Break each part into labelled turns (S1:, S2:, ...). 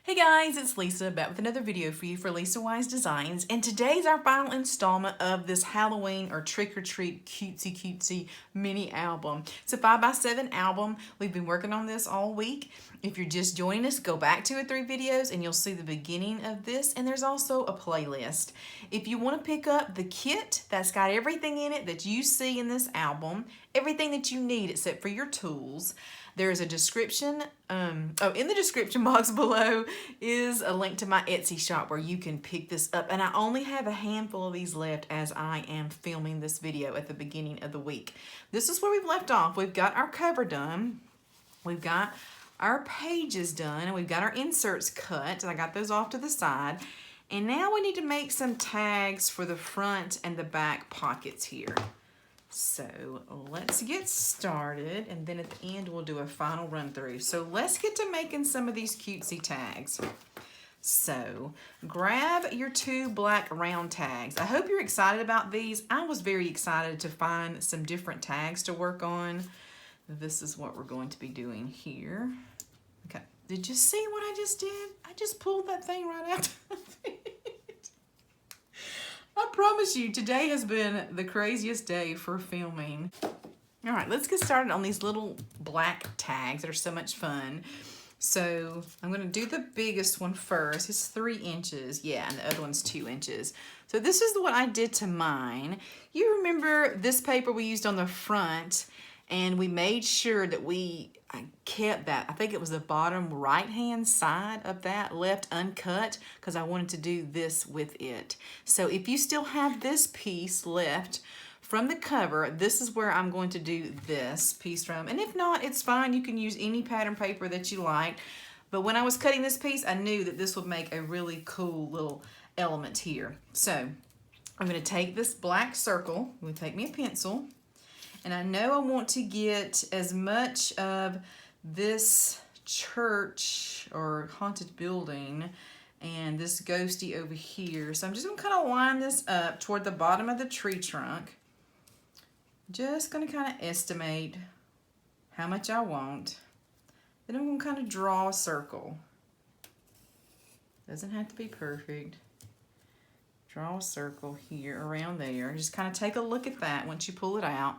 S1: Hey guys, it's Lisa back with another video for you for Lisa Wise Designs, and today's our final installment of this Halloween or trick-or-treat cutesy mini album. It's a 5x7 album. We've been working on this all week. If you're just joining us, go back 2 or 3 videos and you'll see the beginning of this, and there's also a playlist. If you want to pick up the kit that's got everything in it that you see in this album, everything that you need except for your tools, there is a description, in the description box below is a link to my Etsy shop where you can pick this up. And I only have a handful of these left as I am filming this video at the beginning of the week. This is where we've left off. We've got our cover done. We've got our pages done, and we've got our inserts cut. And I got those off to the side. And now we need to make some tags for the front and the back pockets here. So let's get started, and then at the end we'll do a final run through. So let's get to making some of these cutesy tags. So grab your 2 black round tags. I hope you're excited about these. I was very excited to find some different tags to work on. This is what we're going to be doing here. Okay, did you see what I just did? I just pulled that thing right out of it. I promise you, today has been the craziest day for filming. All right, let's get started on these little black tags that are so much fun. So I'm gonna do the biggest one first. It's 3 inches, yeah, and the other one's 2 inches. So this is what I did to mine. You remember this paper we used on the front, and we made sure that I kept that. I think it was the bottom right-hand side of that left uncut because I wanted to do this with it. So if you still have this piece left from the cover, this is where I'm going to do this piece from. And if not, it's fine. You can use any pattern paper that you like. But when I was cutting this piece, I knew that this would make a really cool little element here. So I'm going to take this black circle. I'm going to take me a pencil. And I know I want to get as much of this church or haunted building and this ghosty over here. So I'm just going to kind of line this up toward the bottom of the tree trunk. Just going to kind of estimate how much I want. Then I'm going to kind of draw a circle. Doesn't have to be perfect. Draw a circle here around there. Just kind of take a look at that once you pull it out.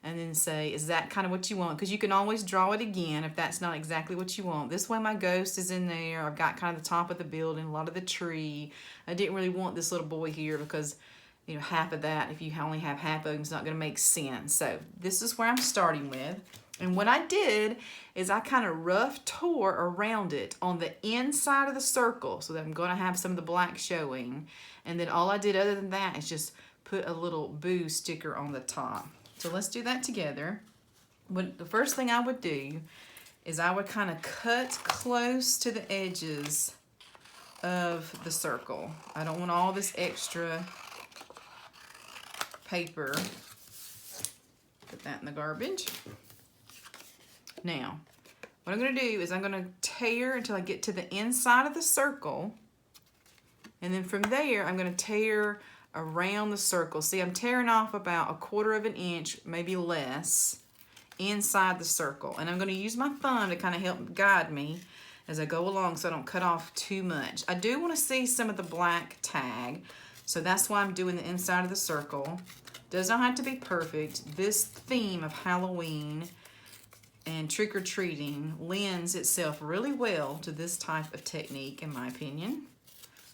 S1: And then say, is that kind of what you want? Because you can always draw it again if that's not exactly what you want. This way my ghost is in there. I've got kind of the top of the building, a lot of the tree. I didn't really want this little boy here because, you know, half of that, if you only have half of them, it's not going to make sense. So this is where I'm starting with. And what I did is I kind of rough tore around it on the inside of the circle so that I'm going to have some of the black showing. And then all I did other than that is just put a little boo sticker on the top. So let's do that together. The first thing I would do is I would kind of cut close to the edges of the circle. I don't want all this extra paper. Put that in the garbage. Now, what I'm going to do is I'm going to tear until I get to the inside of the circle. And then from there, I'm going to tear around the circle. See, I'm tearing off about 1/4 of an inch, maybe less, inside the circle. And I'm going to use my thumb to kind of help guide me as I go along so I don't cut off too much. I do want to see some of the black tag, so that's why I'm doing the inside of the circle. Does not have to be perfect. This theme of Halloween and trick-or-treating lends itself really well to this type of technique, in my opinion.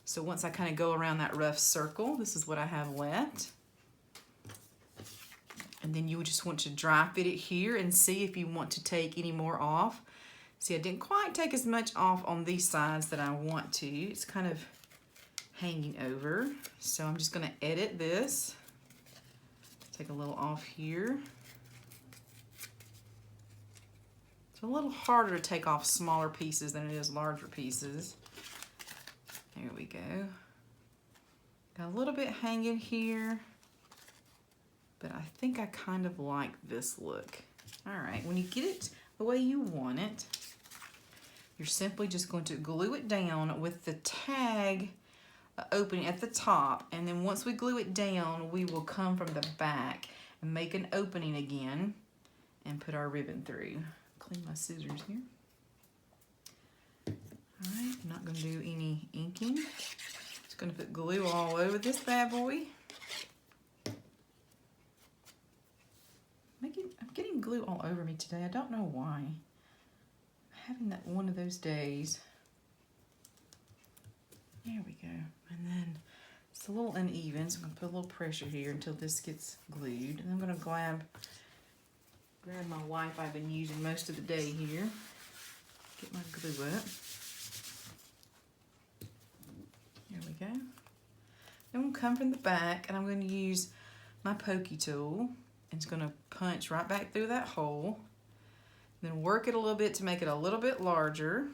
S1: So once I kind of go around that rough circle, this is what I have left. And then you would just want to dry fit it here and see if you want to take any more off. See, I didn't quite take as much off on these sides that I want to. It's kind of hanging over. So I'm just going to edit this. Take a little off here. It's a little harder to take off smaller pieces than it is larger pieces. There we go. Got a little bit hanging here, but I think I kind of like this look. All right, when you get it the way you want it, you're simply just going to glue it down with the tag opening at the top, and then once we glue it down, we will come from the back and make an opening again and put our ribbon through. Clean my scissors here. All right, I'm not going to do any inking. Just going to put glue all over this bad boy. I'm getting glue all over me today. I don't know why. I'm having that one of those days. There we go. And then it's a little uneven, so I'm going to put a little pressure here until this gets glued. And I'm going to grab my wipe I've been using most of the day here. Get my glue up. There we go. Then we'll come from the back, and I'm going to use my pokey tool. And it's going to punch right back through that hole. Then work it a little bit to make it a little bit larger.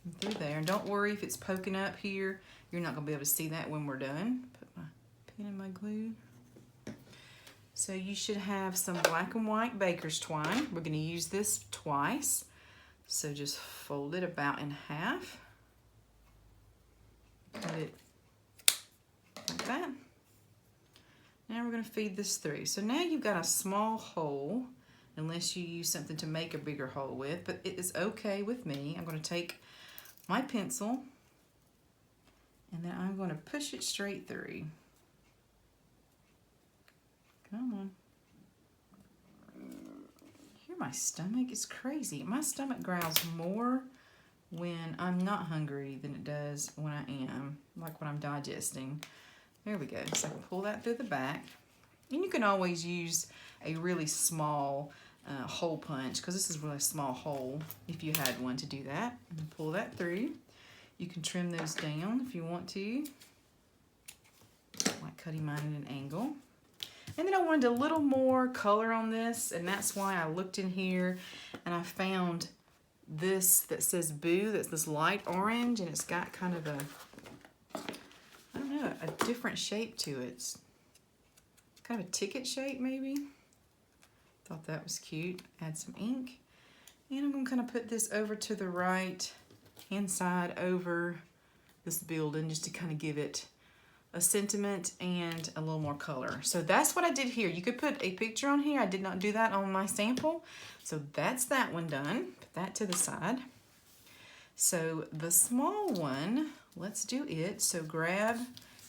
S1: And through there. And don't worry if it's poking up here. You're not going to be able to see that when we're done. Put my pin in my glue. So you should have some black and white baker's twine. We're going to use this twice. So just fold it about in half. Put it like that. Now we're going to feed this through. So now you've got a small hole, unless you use something to make a bigger hole with, but it is okay with me. I'm going to take my pencil and then I'm going to push it straight through. Come on. Hear my stomach? It's crazy. My stomach growls more when I'm not hungry than it does when I am, like when I'm digesting. There we go. So I can pull that through the back. And you can always use a really small hole punch, because this is a really small hole if you had one to do that. And pull that through. You can trim those down if you want to, like cutting mine at an angle. And then I wanted a little more color on this, and that's why I looked in here and I found this that says Boo, that's this light orange, and it's got kind of a, I don't know, a different shape to it. It's kind of a ticket shape maybe. Thought that was cute. Add some ink. And I'm going to kind of put this over to the right hand side over this building just to kind of give it a sentiment and a little more color. So that's what I did here. You could put a picture on here. I did not do that on my sample. So that's that one done. Put that to the side. So the small one, let's do it. So grab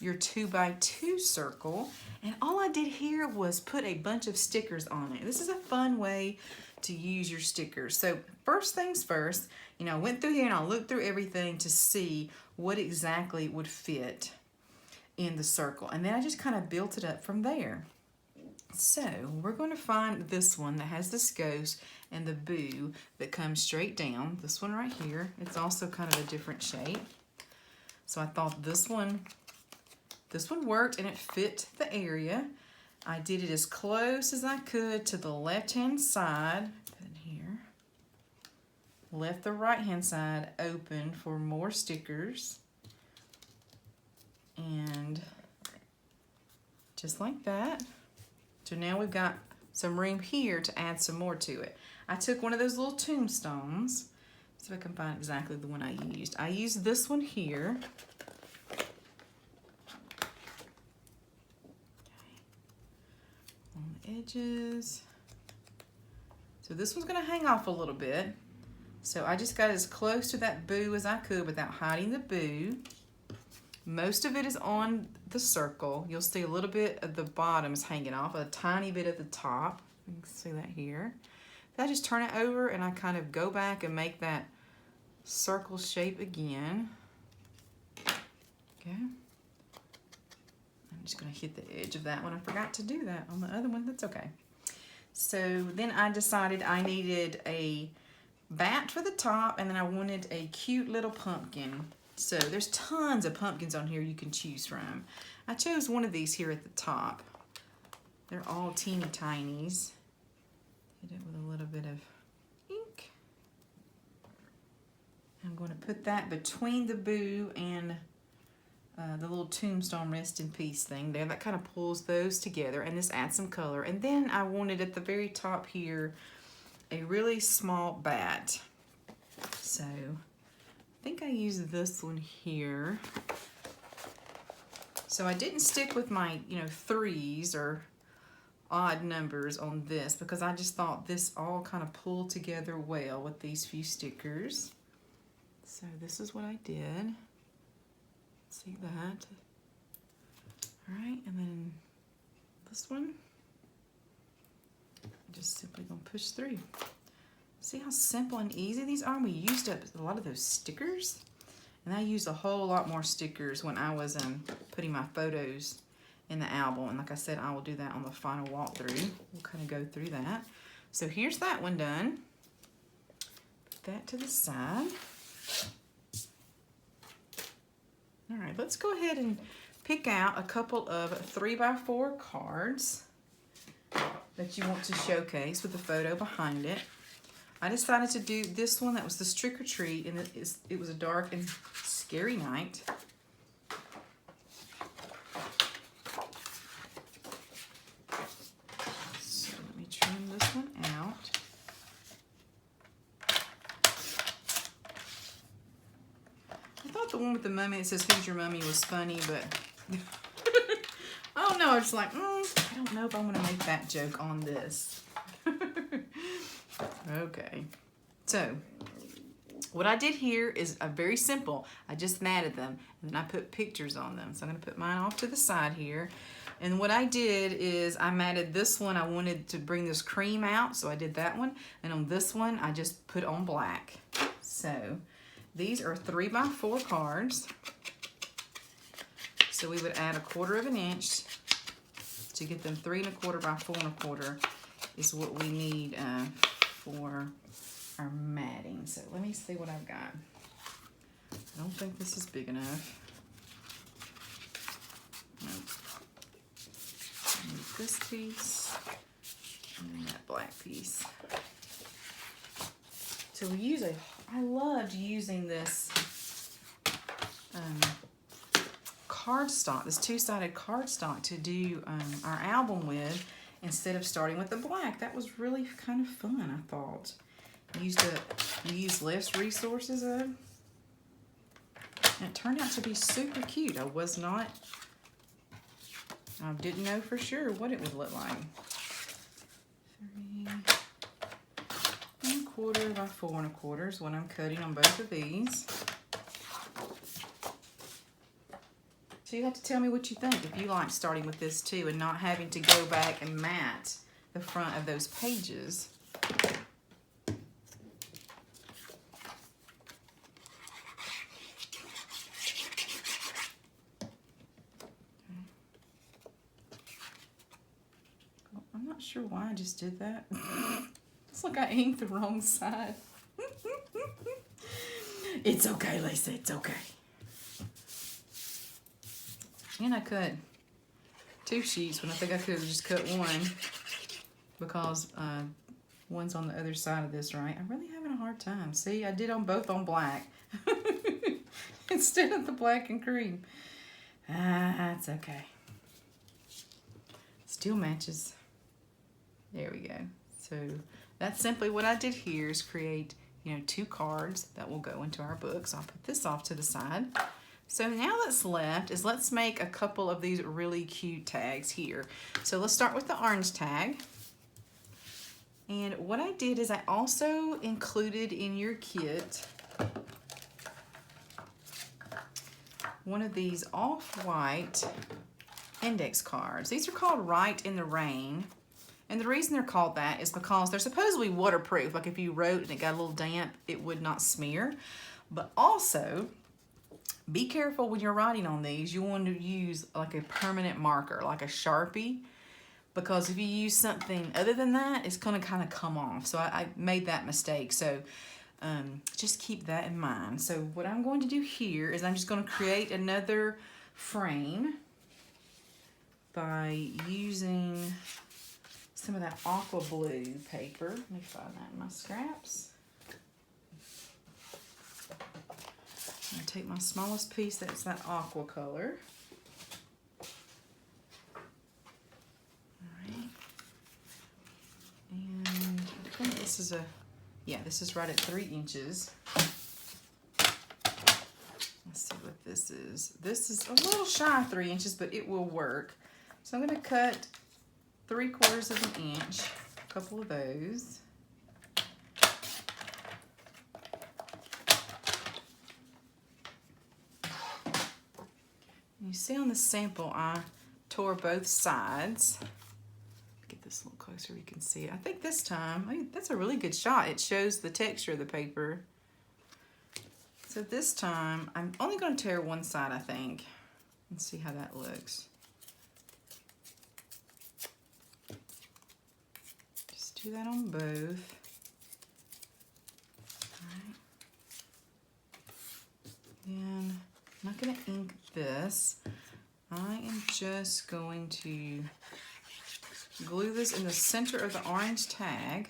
S1: your 2x2 circle, and all I did here was put a bunch of stickers on it. This is a fun way to use your stickers. So first things first, you know, I went through here and I looked through everything to see what exactly would fit in the circle, and then I just kind of built it up from there. So we're going to find this one that has the ghost and the Boo that comes straight down. This one right here. It's also kind of a different shape. So I thought this one worked and it fit the area. I did it as close as I could to the left-hand side. Put it here. Left the right-hand side open for more stickers. And just like that. So now we've got some room here to add some more to it. I took one of those little tombstones. See if I can find exactly the one I used. I used this one here. On the edges. So this one's going to hang off a little bit. So I just got as close to that Boo as I could without hiding the Boo. Most of it is on the circle. You'll see a little bit of the bottom is hanging off, a tiny bit at the top. You can see that here. I just turn it over and I kind of go back and make that circle shape again. Okay. I'm just going to hit the edge of that one. I forgot to do that on the other one. That's okay. So then I decided I needed a bat for the top, and then I wanted a cute little pumpkin. So there's tons of pumpkins on here you can choose from. I chose one of these here at the top. They're all teeny tinies. Hit it with a little bit of ink. I'm going to put that between the Boo and the little tombstone rest in peace thing there. That kind of pulls those together, and this adds some color. And then I wanted at the very top here a really small bat. So I think I used this one here. So I didn't stick with my, threes or odd numbers on this because I just thought this all kind of pulled together well with these few stickers. So this is what I did. See that? All right, and then this one, just simply gonna push through. See how simple and easy these are? We used up a lot of those stickers, and I used a whole lot more stickers when I was putting my photos in the album. And like I said, I will do that on the final walkthrough. We'll kind of go through that. So here's that one done. Put that to the side. All right, let's go ahead and pick out a couple of 3x4 cards that you want to showcase with the photo behind it. I decided to do this one. That was this trick or treat, and it was a dark and scary night. So let me trim this one out. I thought the one with the mummy that says "Who's Your Mummy" was funny, but I don't know. I was like, I don't know if I want to make that joke on this. Okay, so what I did here is very simple. I just matted them, and then I put pictures on them. So I'm going to put mine off to the side here. And what I did is I matted this one. I wanted to bring this cream out, so I did that one. And on this one, I just put on black. So these are 3x4 cards. So we would add 1/4 inch to get them 3 1/4 by 4 1/4 is what we need for our matting. So let me see what I've got. I don't think this is big enough. Nope. I need this piece and then that black piece. So we use I loved using this cardstock, this 2-sided cardstock to do our album with, instead of starting with the black. That was really kind of fun, I thought. We used less resources and it turned out to be super cute. I didn't know for sure what it would look like. 3 1/4 by 4 1/4 is what I'm cutting on both of these. So you have to tell me what you think, if you like starting with this too and not having to go back and mat the front of those pages. I'm not sure why I just did that. It's like I inked the wrong side. It's okay, Lisa, it's okay. And I cut 2 sheets when I think I could have just cut one, because one's on the other side of this, right? I'm really having a hard time. See, I did both on black instead of the black and cream. That's okay. Still matches. There we go. So that's simply what I did here, is create, 2 cards that will go into our book. So I'll put this off to the side. So now what's left is let's make a couple of these really cute tags here. So let's start with the orange tag. And what I did is I also included in your kit one of these off-white index cards. These are called Write in the Rain. And the reason they're called that is because they're supposedly waterproof. Like if you wrote and it got a little damp, it would not smear. But also, be careful when you're writing on these. You want to use like a permanent marker, like a Sharpie, because if you use something other than that, it's going to kind of come off. So I made that mistake. So just keep that in mind. So what I'm going to do here is I'm just going to create another frame by using some of that aqua blue paper. Let me find that in my scraps. I'm going to take my smallest piece, that's that aqua color. Alright. And I think this is this is right at 3 inches. Let's see what this is. This is a little shy of 3 inches, but it will work. So I'm going to cut 3/4 of an inch, a couple of those. see on the sample, I tore both sides. Get this a little closer, you can see it. I think this time, that's a really good shot. It shows the texture of the paper. So this time, I'm only going to tear one side, I think. Let's see how that looks. Just do that on both. Then I'm not going to ink this. I am just going to glue this in the center of the orange tag.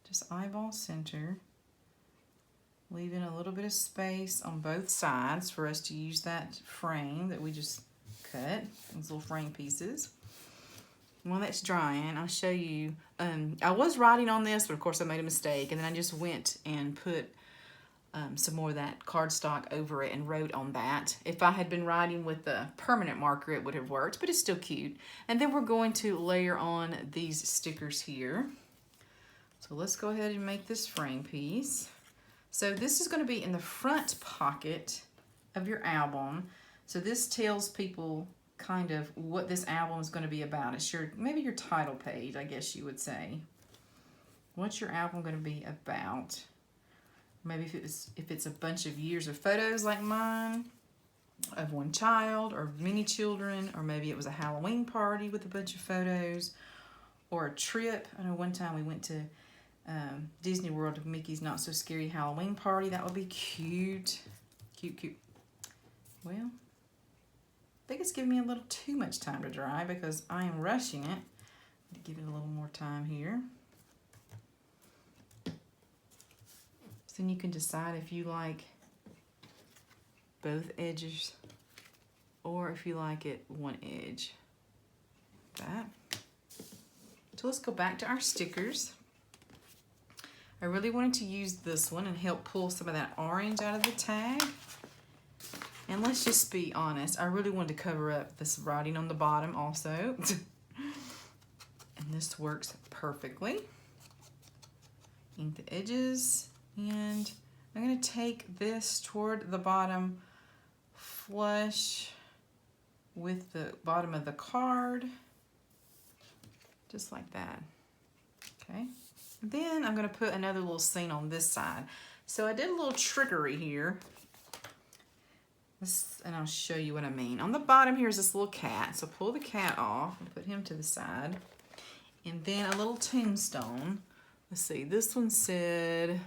S1: Just eyeball center. Leaving a little bit of space on both sides for us to use that frame that we just cut, those little frame pieces. While that's drying, I'll show you. I was writing on this, but of course I made a mistake, and then I just went and put some more of that cardstock over it and wrote on that. If I had been writing with the permanent marker, it would have worked, but it's still cute. And then we're going to layer on these stickers here. So let's go ahead and make this frame piece. So this is going to be in the front pocket of your album. So this tells people kind of what this album is going to be about. It's maybe your title page, I guess you would say. What's your album going to be about? Maybe if it's a bunch of years of photos like mine, of one child or many children, or maybe it was a Halloween party with a bunch of photos, or a trip. I know one time we went to Disney World of Mickey's Not So Scary Halloween party. That would be cute. Cute, cute. Well, I think it's giving me a little too much time to dry because I am rushing it. Give it a little more time here. So then you can decide if you like both edges or if you like it one edge. That. So let's go back to our stickers. I really wanted to use this one and help pull some of that orange out of the tag. And let's just be honest, I really wanted to cover up this writing on the bottom also. And this works perfectly. Ink the edges, and I'm going to take this toward the bottom flush with the bottom of the card, just like that. Okay. Then I'm going to put another little scene on this side. So I did a little trickery here. And I'll show you what I mean. On the bottom here is this little cat. So pull the cat off and put him to the side. And then a little tombstone. Let's see, this one said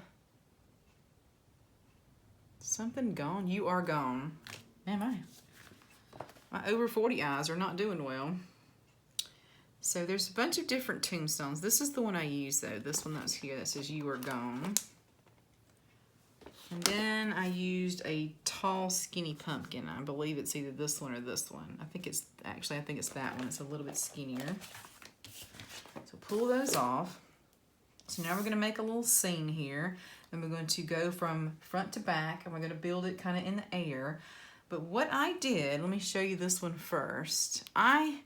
S1: something gone. You are gone. Man, my over 40 eyes are not doing well. So there's a bunch of different tombstones. This is the one I use though. This one that's here that says you are gone. And then I used a tall, skinny pumpkin. I believe it's either this one or this one. I think it's that one. It's a little bit skinnier. So pull those off. So now we're going to make a little scene here. And we're going to go from front to back. And we're going to build it kind of in the air. But what I did, let me show you this one first. I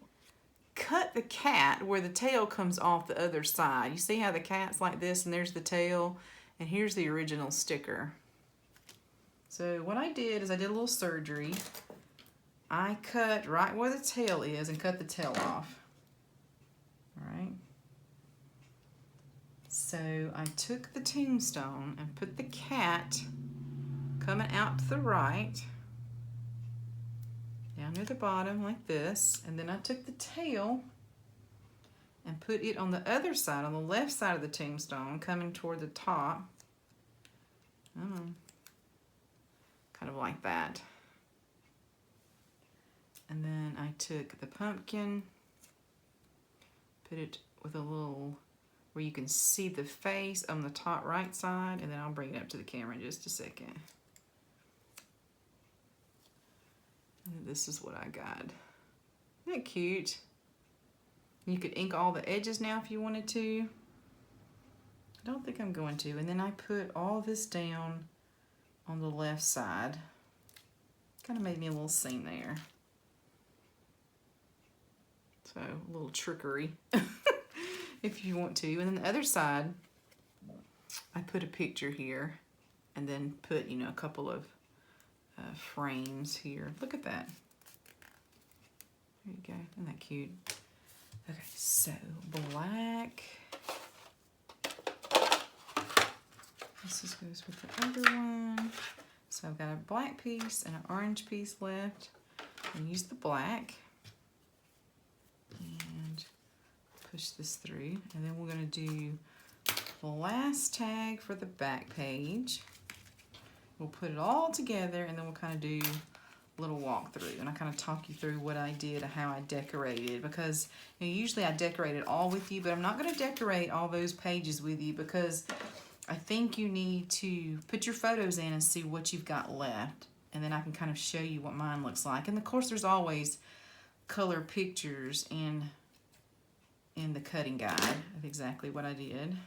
S1: cut the cat where the tail comes off the other side. You see how the cat's like this and there's the tail? And here's the original sticker. So what I did is I did a little surgery. I cut right where the tail is and cut the tail off. All right. So I took the tombstone and put the cat coming out to the right, down near the bottom like this, and then I took the tail and put it on the other side, on the left side of the tombstone, coming toward the top. Kind of like that. And then I took the pumpkin, put it with a little, where you can see the face on the top right side, and then I'll bring it up to the camera in just a second. And this is what I got. Isn't that cute? You could ink all the edges now if you wanted to. I don't think I'm going to. And then I put all this down on the left side. Kind of made me a little scene there. So a little trickery if you want to. And then the other side, I put a picture here and then put, you know, a couple of frames here. Look at that. There you go. Isn't that cute? Okay, so black. This just goes with the other one. So I've got a black piece and an orange piece left. And use the black. And push this through. And then we're going to do the last tag for the back page. We'll put it all together and then we'll kind of do a little walkthrough. And I kind of talk you through what I did and how I decorated. Because you know, usually I decorate it all with you, but I'm not going to decorate all those pages with you because I think you need to put your photos in and see what you've got left. And then I can kind of show you what mine looks like. And of course there's always color pictures in the cutting guide of exactly what I did.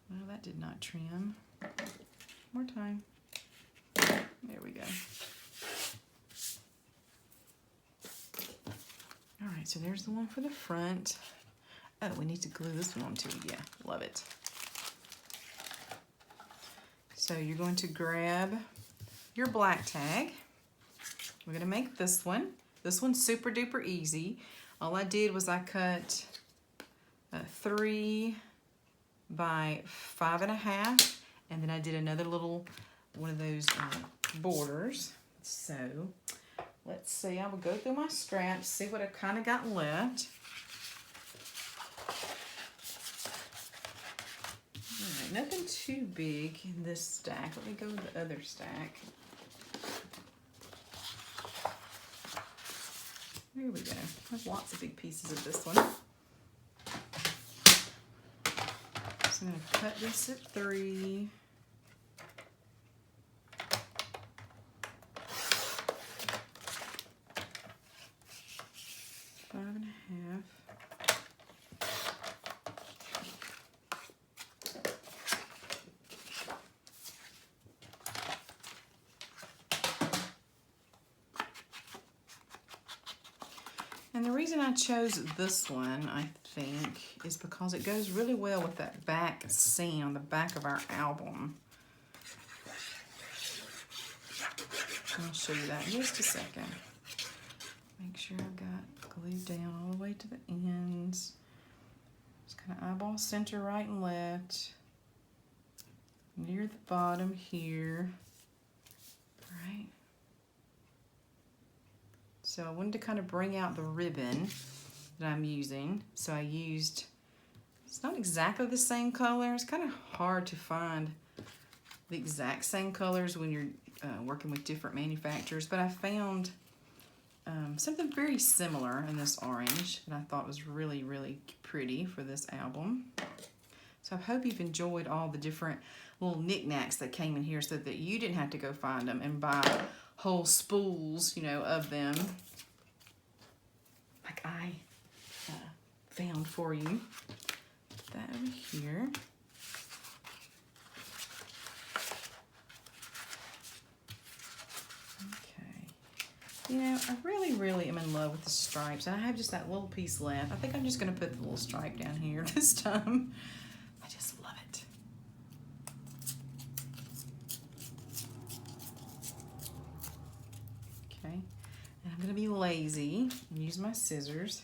S1: Well, that did not trim. More time. There we go. All right, so there's the one for the front. Oh, we need to glue this one on too. Yeah, love it. So you're going to grab your black tag. We're gonna make this one. This one's super duper easy. All I did was I cut 3 by 5.5, and then I did another little one of those borders. So let's see, I will go through my scraps, see what I've kind of got left. All right, nothing too big in this stack. Let me go with the other stack. There we go. There's lots of big pieces of this one. So I'm going to cut this at 3. Five and a half. And the reason I chose this one, I think, is because it goes really well with that back seam on the back of our album. I'll show you that in just a second. Make sure I've got glued down all the way to the ends. Just kind of eyeball center right and left. Near the bottom here. All right. So I wanted to kind of bring out the ribbon that I'm using. So I used, it's not exactly the same color. It's kind of hard to find the exact same colors when you're working with different manufacturers, but I found something very similar in this orange that I thought was really, really pretty for this album. So I hope you've enjoyed all the different little knickknacks that came in here so that you didn't have to go find them and buy whole spools, you know, of them like I found for you. Put that over here. Okay. You know, I really, really am in love with the stripes. And I have just that little piece left. I think I'm just going to put the little stripe down here this time. I just love it. Okay. And I'm going to be lazy and use my scissors.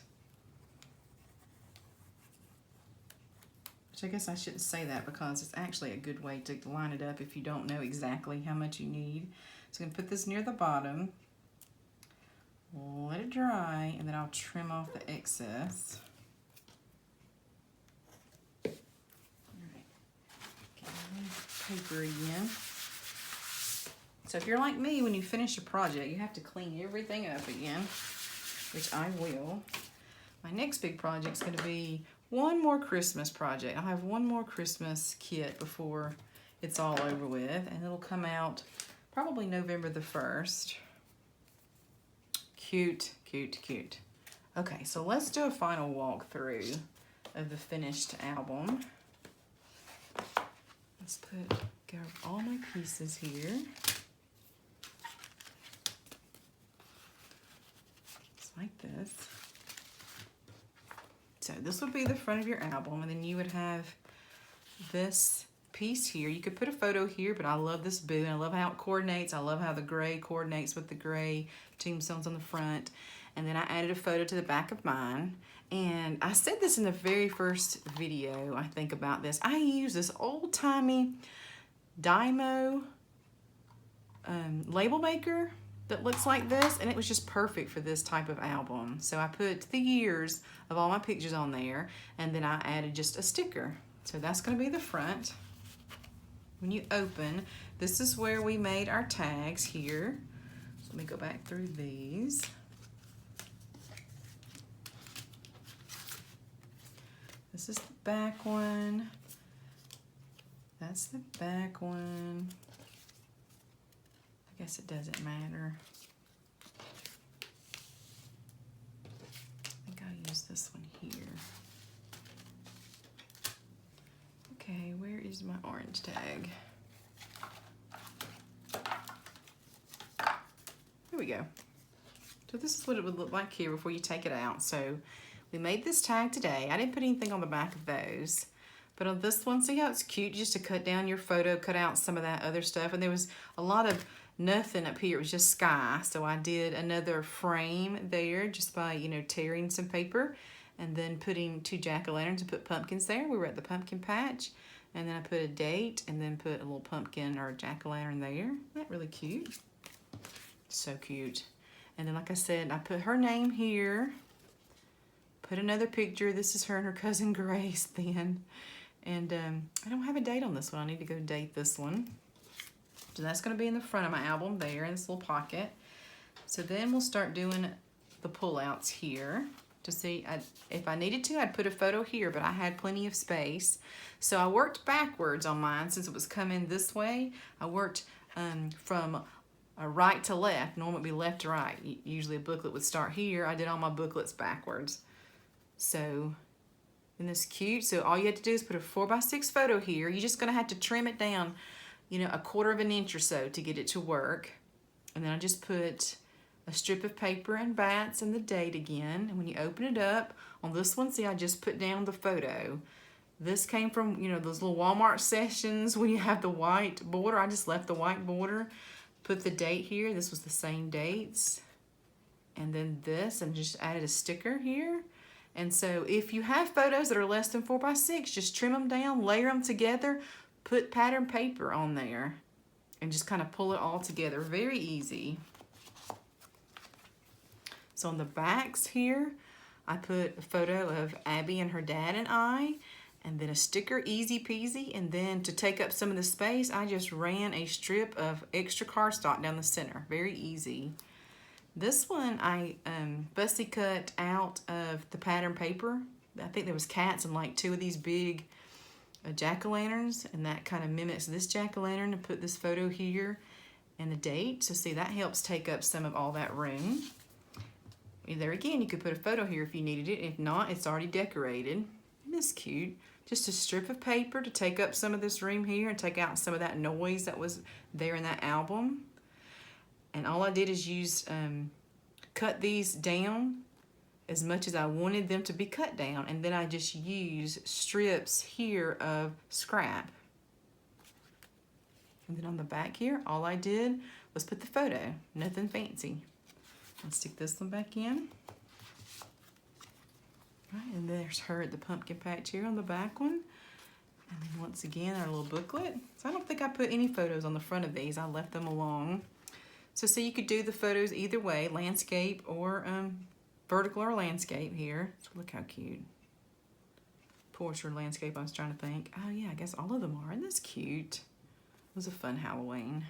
S1: Which I guess I shouldn't say that because it's actually a good way to line it up if you don't know exactly how much you need. So I'm going to put this near the bottom. Let it dry, and then I'll trim off the excess. All right. Get my paper again. So if you're like me, when you finish a project, you have to clean everything up again, which I will. My next big project is going to be one more Christmas project. I'll have one more Christmas kit before it's all over with, and it'll come out probably November the 1st. Cute, cute, cute. Okay, so let's do a final walkthrough of the finished album. Let's go all my pieces here. Just like this. So this would be the front of your album, and then you would have this piece here. You could put a photo here, but I love this boo, and I love how it coordinates. I love how the gray coordinates with the gray tombstones on the front. And then I added a photo to the back of mine. And I said this in the very first video, I think, about this. I use this old-timey Dymo label maker that looks like this, and it was just perfect for this type of album. So I put the years of all my pictures on there, and then I added just a sticker. So that's going to be the front. When you open, this is where we made our tags here. So let me go back through these. This is the back one. That's the back one. I guess it doesn't matter. I think I'll use this one here. Okay, where is my orange tag? Here we go. So this is what it would look like here before you take it out. So we made this tag today. I didn't put anything on the back of those. But on this one, see how it's cute just to cut down your photo, cut out some of that other stuff. And there was a lot of nothing up here. It was just sky. So I did another frame there just by, you know, tearing some paper and then putting 2 jack-o'-lanterns and put pumpkins there. We were at the pumpkin patch. And then I put a date and then put a little pumpkin or jack-o'-lantern there. Isn't that really cute? So cute. And then, like I said, I put her name here. Put another picture. This is her and her cousin Grace then. And I don't have a date on this one. I need to go date this one. So that's going to be in the front of my album there in this little pocket. So then we'll start doing the pullouts here. To see, if I needed to, I'd put a photo here, but I had plenty of space. So I worked backwards on mine since it was coming this way. I worked from right to left. Normally it would be left to right. Usually a booklet would start here. I did all my booklets backwards. So, isn't this cute? So all you have to do is put a 4x6 photo here. You're just gonna have to trim it down, you know, 1/4 of an inch or so to get it to work. And then I just put a strip of paper and bats and the date again. And when you open it up, on this one, see, I just put down the photo. This came from, you know, those little Walmart sessions when you have the white border. I just left the white border. Put the date here. This was the same dates. And then this, and just added a sticker here. And so if you have photos that are less than 4x6, just trim them down, layer them together, put pattern paper on there, and just kind of pull it all together. Very easy. So on the backs here, I put a photo of Abby and her dad and I, and then a sticker, easy peasy. And then to take up some of the space, I just ran a strip of extra cardstock down the center. Very easy. This one I fussy cut out of the pattern paper. I think there was cats and like 2 of these big jack-o'-lanterns, and that kind of mimics this jack-o'-lantern, and put this photo here and the date. So see, that helps take up some of all that room. There again, you could put a photo here if you needed it. If not, it's already decorated. Isn't this cute? Just a strip of paper to take up some of this room here and take out some of that noise that was there in that album. And all I did is use, cut these down as much as I wanted them to be cut down. And then I just use strips here of scrap. And then on the back here, all I did was put the photo. Nothing fancy. I'll stick this one back in. Right, and there's her at the pumpkin patch here on the back one. And then once again, our little booklet. So I don't think I put any photos on the front of these. I left them alone. So see, you could do the photos either way, landscape or vertical or landscape here. So look how cute. Portrait landscape, I was trying to think. Oh yeah, I guess all of them are. Isn't this cute? It was a fun Halloween.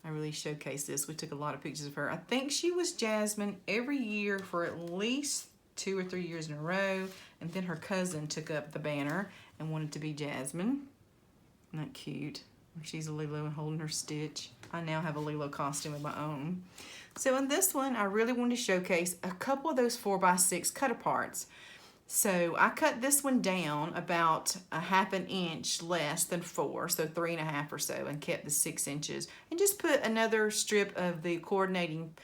S1: I really showcased this. We took a lot of pictures of her. I think she was Jasmine every year for at least 2 or 3 years in a row. And then her cousin took up the banner and wanted to be Jasmine. Isn't that cute? She's a Lilo and holding her Stitch. I now have a Lilo costume of my own. So in this one, I really wanted to showcase a couple of those 4x6 cut-aparts. So I cut this one down about 1/2 inch less than 4, so 3.5 or so, and kept the 6 inches. And just put another strip of the coordinating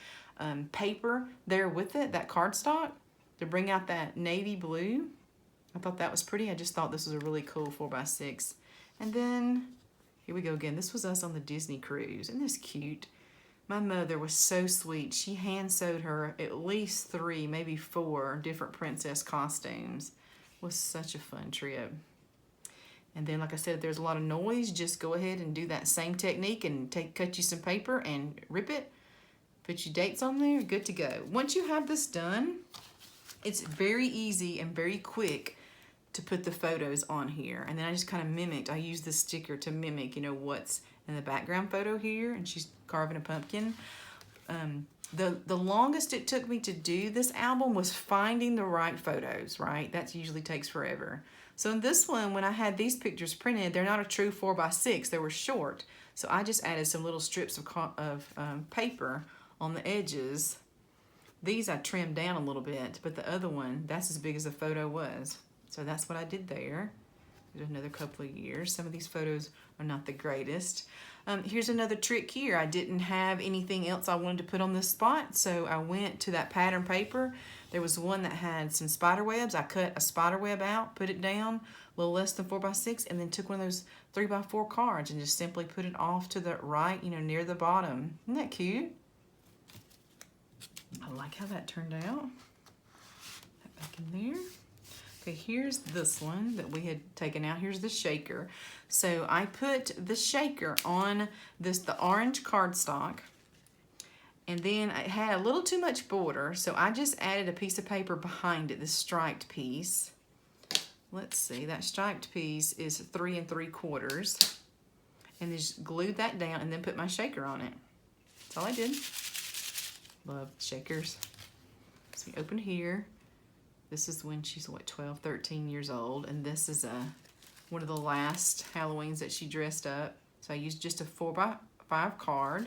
S1: paper there with it, that cardstock, to bring out that navy blue. I thought that was pretty. I just thought this was a really cool 4x6. And then, here we go again. This was us on the Disney cruise. Isn't this cute? My mother was so sweet. She hand sewed her at least 3, maybe 4 different princess costumes. It was such a fun trip. And then, like I said, if there's a lot of noise, just go ahead and do that same technique and cut you some paper and rip it. Put your dates on there, good to go. Once you have this done, it's very easy and very quick to put the photos on here. And then I just kind of mimicked. I used this sticker to mimic, you know, what's in the background photo here, and she's carving a pumpkin. The longest it took me to do this album was finding the right photos, right? That usually takes forever. So in this one, when I had these pictures printed, they're not a true 4x6, they were short. So I just added some little strips of paper on the edges. These I trimmed down a little bit, but the other one, that's as big as the photo was. So that's what I did there. There's another couple of years. Some of these photos are not the greatest. Here's another trick here. I didn't have anything else I wanted to put on this spot, so I went to that pattern paper. There was one that had some spider webs. I cut a spider web out, put it down, a little less than 4x6, and then took one of those 3x4 cards and just simply put it off to the right, you know, near the bottom. Isn't that cute? I like how that turned out. Put that back in there. Okay, here's this one that we had taken out. Here's the shaker. So I put the shaker on the orange cardstock, and then it had a little too much border, so I just added a piece of paper behind it, this striped piece. Let's see, that striped piece is 3 3/4, and just glued that down and then put my shaker on it. That's all I did. Love shakers. So we open here. This is when she's, what, 12, 13 years old, and this is one of the last Halloweens that she dressed up. So I used just a 4x5 card.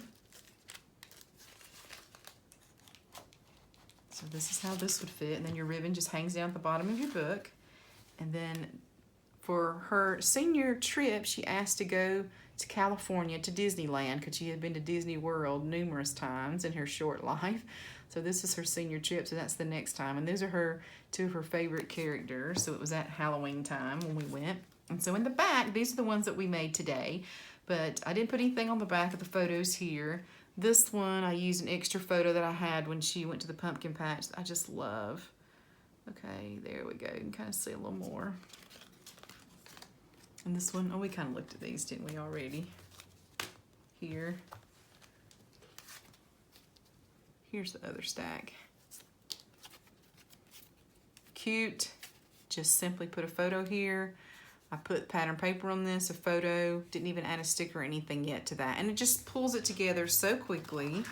S1: So this is how this would fit, and then your ribbon just hangs down at the bottom of your book. And then for her senior trip, she asked to go to California, to Disneyland, because she had been to Disney World numerous times in her short life. So this is her senior trip, so that's the next time. And those are two of her favorite characters. So it was at Halloween time when we went. And so in the back, these are the ones that we made today. But I didn't put anything on the back of the photos here. This one, I used an extra photo that I had when she went to the pumpkin patch that I just love. Okay, there we go. You can kind of see a little more. And this one, oh, we kind of looked at these, didn't we, already? Here. Here's the other stack. Cute. Just simply put a photo here. I put pattern paper on this, a photo. Didn't even add a sticker or anything yet to that. And it just pulls it together so quickly.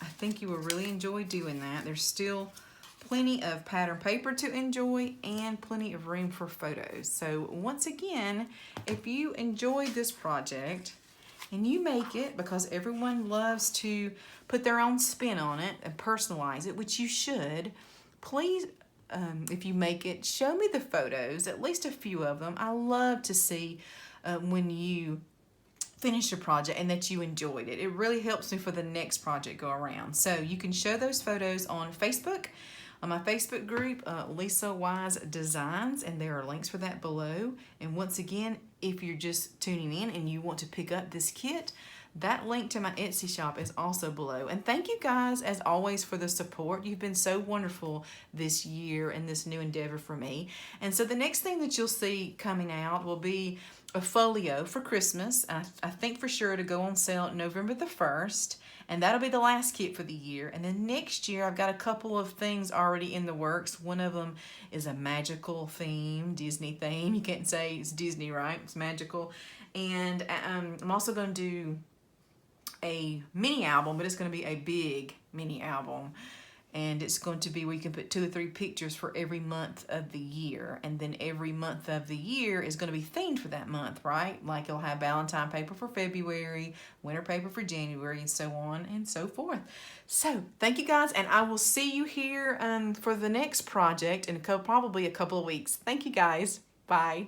S1: I think you will really enjoy doing that. There's still plenty of pattern paper to enjoy and plenty of room for photos. So once again, if you enjoyed this project and you make it, because everyone loves to put their own spin on it and personalize it, which you should, please, if you make it, show me the photos, at least a few of them. I love to see when you finish your project and that you enjoyed it. It really helps me for the next project go around. So you can show those photos on Facebook, on my Facebook group, Lisa Wise Designs, and there are links for that below. And once again, if you're just tuning in and you want to pick up this kit, that link to my Etsy shop is also below. And thank you guys, as always, for the support. You've been so wonderful this year and this new endeavor for me. And so the next thing that you'll see coming out will be a folio for Christmas. I think for sure to go on sale November the 1st. And that'll be the last kit for the year. And then next year, I've got a couple of things already in the works. One of them is a magical theme, Disney theme. You can't say it's Disney, right? It's magical. And I'm also going to do a mini album, but it's going to be a big mini album. And it's going to be where you can put 2 or 3 pictures for every month of the year. And then every month of the year is going to be themed for that month, right? Like you'll have Valentine paper for February, winter paper for January, and so on and so forth. So thank you guys, and I will see you here for the next project in probably a couple of weeks. Thank you guys. Bye.